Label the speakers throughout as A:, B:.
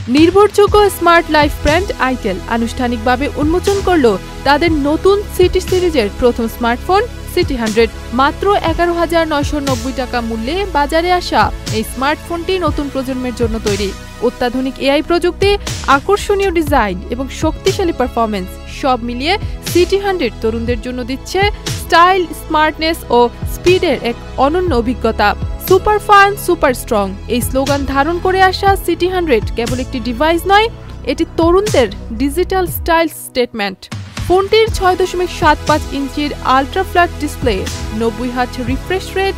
A: নির্ভরযোগ্য smart life brand itel আনুষ্ঠানিকভাবে উন্মোচন করল তাদের নতুন সিটি সিরিজের প্রথম স্মার্টফোন সিটি 100। মাত্র 11,990 টাকা মূল্যে বাজারে আসা এই স্মার্টফোনটি নতুন প্রজন্মের জন্য তৈরি। অত্যাধুনিক এআই প্রযুক্তি, আকর্ষণীয় ডিজাইন এবং শক্তিশালী পারফরমেন্স সব মিলিয়ে সিটি 100 তরুণদের জন্য দিচ্ছে স্টাইল, স্মার্টনেস ও স্পিডের এক অনন্য অভিজ্ঞতা। সুপার ফান, সুপার স্ট্রং এই স্লোগান ধারণ করে আসা সিটি 100 কেবল একটি ডিভাইস নয়, এটি তরুণদের ডিজিটাল স্টাইল স্টেটমেন্ট। ফোনটির 6.75 ইঞ্চির ultra flat display, 90 hertz refresh rate,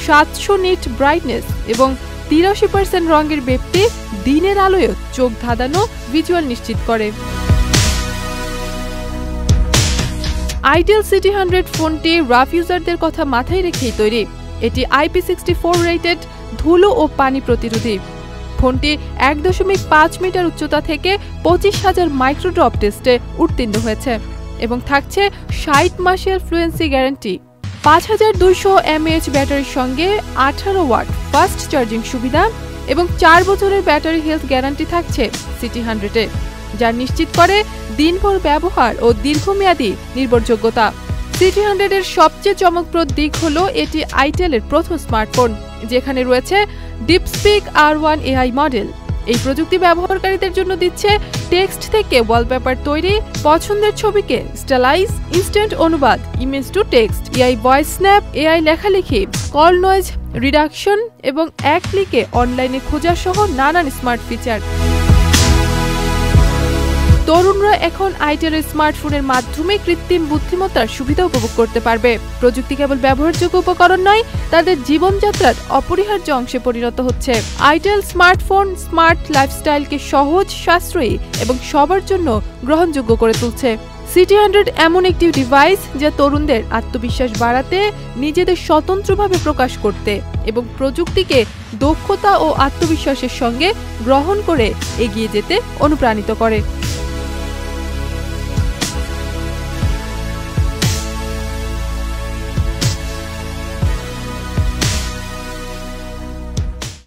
A: 700 nit brightness এবং 83% রঙের ব্যাপ্তি দিনের আলোয় চোখ ধাঁধানো ভিজুয়াল নিশ্চিত করে। আইটেল সিটি 100 ফোনটি রাফ ইউজারদের কথা মাথায় রেখেই তৈরি। এটি IP64 রেটেড, ধুলো ও পানি প্রতিরোধী। ফোনটি 1.5 মিটার উচ্চতা থেকে 25,000 মাইক্রোড্রপ টেস্টে উত্তীর্ণ হয়েছে এবং থাকছে 60 মাসের ফ্লুয়েন্সি গ্যারান্টি। 5200 mAh ব্যাটারির সঙ্গে 18 ওয়াট ফাস্ট চার্জিং সুবিধা এবং 4 বছরের ব্যাটারি হেলথ গ্যারান্টি থাকছে সিটি 100-এ, যা নিশ্চিত করে দিনভর ব্যবহার ও দীর্ঘমেয়াদী নির্ভরযোগ্যতা। সিটি 100-এর সবচেয়ে চমকপ্রদ দিক হলো এটি আইটেলের প্রথম স্মার্টফোন যেখানে রয়েছে ডিপস্পিক R1 AI মডেল। এই প্রযুক্তি ব্যবহারকারীদের জন্য দিচ্ছে টেক্সট থেকে ওয়ালপেপার তৈরি, পছন্দের ছবিকে স্টাইলাইজ, ইনস্ট্যান্ট অনুবাদ, image to text, AI voice snap, AI লেখালেখি, কল নয়েজ রিডাকশন এবং এক ক্লিকে অনলাইনে খোঁজা সহ নানান স্মার্ট ফিচার। তরুণরা এখন আইটেলের স্মার্টফোনের মাধ্যমে কৃত্রিম বুদ্ধিমত্তার সুবিধা উপভোগ করতে পারবে। প্রযুক্তি কেবল ব্যবহারযোগ্য উপকরণ নয়, তাদের জীবনযাত্রার অপরিহার্য অংশে পরিণত হচ্ছে। আইটেল স্মার্টফোন স্মার্ট লাইফস্টাইলকে সহজ, সাশ্রয়ী এবং সবার জন্য গ্রহণযোগ্য করে তুলছে। সিটি 100 এমন একটি ডিভাইস যা তরুণদের আত্মবিশ্বাস বাড়াতে, নিজেদের স্বতন্ত্রভাবে প্রকাশ করতে এবং প্রযুক্তিকে দক্ষতা ও আত্মবিশ্বাসের সঙ্গে গ্রহণ করে এগিয়ে যেতে অনুপ্রাণিত করে।